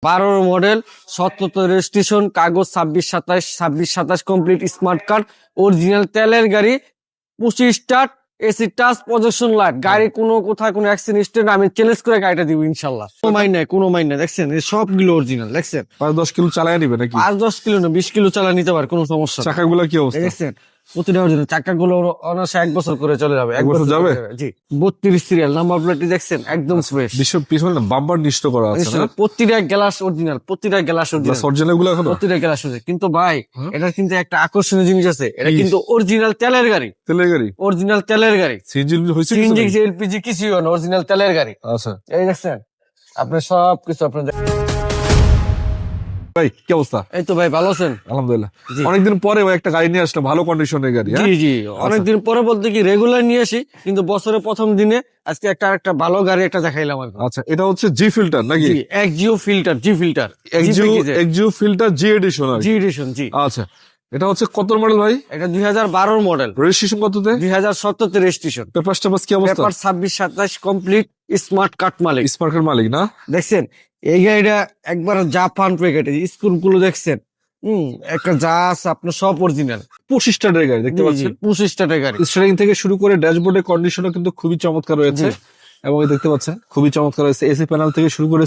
12 model, 77 registration, কাগজ 26 27 complete, smart card, original তেলের গাড়ি, 25 start, AC touch, projection light, গাড়ি কোনো কোথায় কোনো অ্যাক্সিডেন্ট আমি চ্যালেঞ্জ করে গাড়িটা দিব ইনশাল্লাহ। কোনো মাইন নাই দেখছেন, এই সবগুলো অরিজিনাল দেখছেন। 5-10 কিলো চালায় নিবে নাকি? 5-10 কিলো না, 20 কিলো চালা নিতে পারে, কোনো সমস্যা না। চাকাগুলো কি অবস্থা? দেখছেন প্রতিটা অরিজিনাল, চাকাগুলো অনায়াসে 1 বছর করে চলে যাবে। 1 বছর যাবে? জি। 32 সিরিয়াল, নাম্বার প্লেটটি দেখছেন একদম ফ্রেশ। পিছনে বাম্পার নিষ্ট করা আছে না? প্রতিটা গ্লাস অরিজিনাল, প্রতিটা গ্লাস অরিজিনাল, অরিজিনাল গুলো এখনো প্রতিটা গ্লাস অরিজিনাল। কিন্তু ভাই এটা কিন্তু একটা আকর্ষণীয় জিনিস আছে, এটা কিন্তু অরিজিনাল তেলের গাড়ি। তেলের গাড়ি? অরিজিনাল তেলের গাড়ি, সিএনজি হইছে? সিএনজি এলপিজি কিছুই না, অরিজিনাল তেলের গাড়ি। আচ্ছা এই দেখছেন আপনি সবকিছু আপনার। ভাই কি অবস্থা? এই তো ভাই ভালো আছেন? আলহামদুলিল্লাহ। জি। অনেকদিন পরে ভাই একটা গাড়ি নিয়ে আসলাম, ভালো কন্ডিশনের গাড়ি। জি জি, অনেকদিন পরে বলতে কি রেগুলার নিয়ে আসি, কিন্তু বছরের প্রথম দিনে আজকে একটা ভালো গাড়ি একটা দেখাইলাম আর কি। আচ্ছা, এটা হচ্ছে জি ফিল্টার নাকি? G, XGO filter, G filter, XGO filter G edition. G edition. G. আচ্ছা, এটা হচ্ছে কত মডেল ভাই? এটা 2012 মডেল, রেজিস্ট্রেশন কততে? 2017 রেজিস্ট্রেশন, পেপার টেপার কি অবস্থা? পেপার 26 27 কমপ্লিট, স্মার্ট কার্ড মালিক। স্পার্কের মালিক না? দেখছেন এই গাড়িটা একবার জাপান প্যাকেট, স্ক্রু গুলো দেখছেন, একটা যা আছে আপনার সব অরিজিনাল। 25 স্টারের গাড়ি দেখতে পাচ্ছেন। 25 টাকার গাড়ি। স্টারিং থেকে শুরু করে ড্যাশবোর্ডের কন্ডিশনও কিন্তু খুবই চমৎকার রয়েছে, জি। এবং এই দেখতে পাচ্ছেন খুবই চমৎকার রয়েছে। এসি প্যানেল থেকে শুরু করে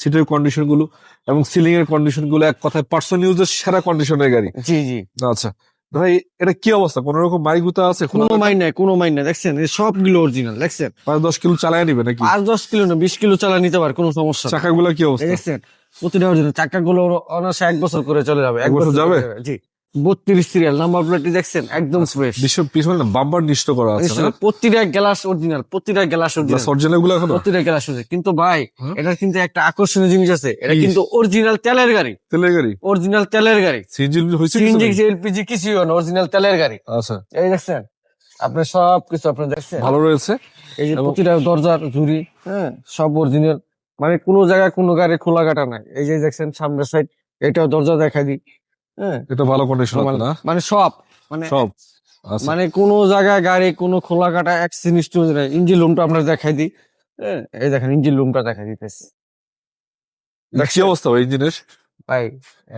সিটের কন্ডিশন গুলো এবং সিলিং এর কন্ডিশন গুলো এক কথায় পার্সোনাল ইউজের সেরা কন্ডিশনের গাড়ি। জি জি। আচ্ছা ভাই, এটা কি অবস্থা? কোন রকম মাইগুতা আছে? কোনো মাইন নাই দেখছেন, এই সবগুলো অরিজিনাল দেখছেন। 5-10 কিলো চালায় নিবে নাকি? 5-10 কিলো না, 20 কিলো চালা নিতে পারে, কোনো সমস্যা না। চাকাগুলো কি অবস্থা? দেখছেন প্রতিটা অরিজিনাল, চাকাগুলো অনায়াসে 1 বছর করে চলে যাবে। 1 বছর যাবে? জি। 32 সিরিয়াল, নাম্বার প্লেটটি দেখছেন একদম ফ্রেশ। পিছনে বাম্পার নিষ্ট করা আছে না? প্রতিটা গ্লাস অরিজিনাল, প্রতিটা গ্লাস অরিজিনাল, অরিজিনাল গুলো এখনো? প্রতিটা গ্লাস অরিজিনাল। কিন্তু ভাই এটা কিন্তু একটা আকর্ষণীয় জিনিস আছে, এটা কিন্তু অরিজিনাল তেলের গাড়ি। তেলের গাড়ি? অরিজিনাল তেলের গাড়ি, সিএনজি হইছে? সিএনজি এলপিজি কিছুই না, অরিজিনাল তেলের গাড়ি। আচ্ছা, এই দেখছেন আপনি সবকিছু আপনার দেখছেন ভালো রয়েছে। এই যে প্রতিটা দরজার ঝুড়ি, সব অরিজিনাল, মানে কোনো জায়গায় কোনো গাড়ি খোলা কাটা নাই। এই যে দেখছেন সামনের সাইড, এটাও দরজা দেখাই দিই। এটা ভালো কন্ডিশন আছে না? মানে সব, মানে সব আচ্ছা। মানে কোনো জায়গায় গাড়ি কোনো খোলা কাটা এক সিনিস্ট নাই। ইঞ্জিন রুমটা আমরা দেখাই দিই। এই দেখেন ইঞ্জিন রুমটা দেখাই দিতেছি। কি অবস্থা ভাই ইঞ্জিনের? ভাই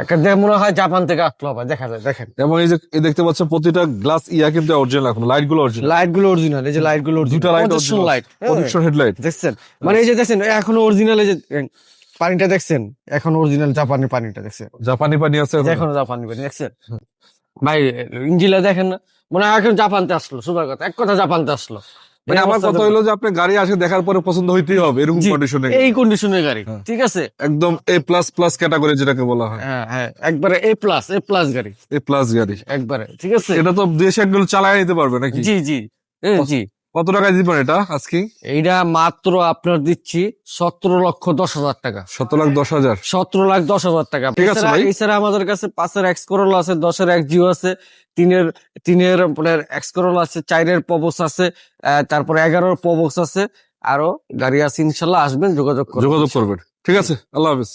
একটা দেখ মনে হয় জাপান থেকে আসলো, ভাই দেখা যায় দেখেন। এবং এই যে দেখতে পাচ্ছেন প্রতিটা গ্লাস কিন্তু অরিজিনাল, এখন লাইট গুলো অরিজিনাল। লাইট গুলো অরিজিনাল, এই যে লাইট গুলো দুটা light original, light projection headlight দেখছেন। মানে এই যে দেখছেন এখনো অরিজিনাল, এই যে পানিটা দেখছেন এখন অরিজিনাল জাপানি পানিটা দেখছেন, জাপানি পানি আছে এখনো জাপানি পানি দেখছেন। ভাই ইঞ্জিনটা দেখেন না, মনে হয় এখন জাপানতে আসলো, সোজা কথা এক কথা জাপানতে আসলো। মানে আমার কথা হলো যে আপনি গাড়ি আসে দেখার পরে পছন্দ হইতেই হবে এরকম কন্ডিশনে। এই কন্ডিশনের গাড়ি, ঠিক আছে, একদম এ প্লাস প্লাস ক্যাটাগরি যেটাকে বলা হয়। হ্যাঁ হ্যাঁ, একবারে এ প্লাস গাড়ি, এ প্লাস গাড়ি একবারে ঠিক আছে। এটা তো দেশে একদম চালায় নিতে পারবে নাকি? জি জি জি। কত টাকায় দিবেন এটা আজকে? এইটা মাত্র আপনার দিচ্ছি 17,10,000 টাকা। 17,10,000? 17,10,000 টাকা। ঠিক আছে ভাই। এছাড়া আমাদের কাছে 5-এর এক্স করোলা আছে, 10-এর এক্সজিও আছে, 3-এর আপনার এক্স করোলা আছে, 4-এর পবক্স আছে, তারপরে 11-এর পবক্স আছে, আরো গাড়ি আছে ইনশাল্লাহ। আসবেন, যোগাযোগ করবেন। ঠিক আছে, আল্লাহ হাফেজ।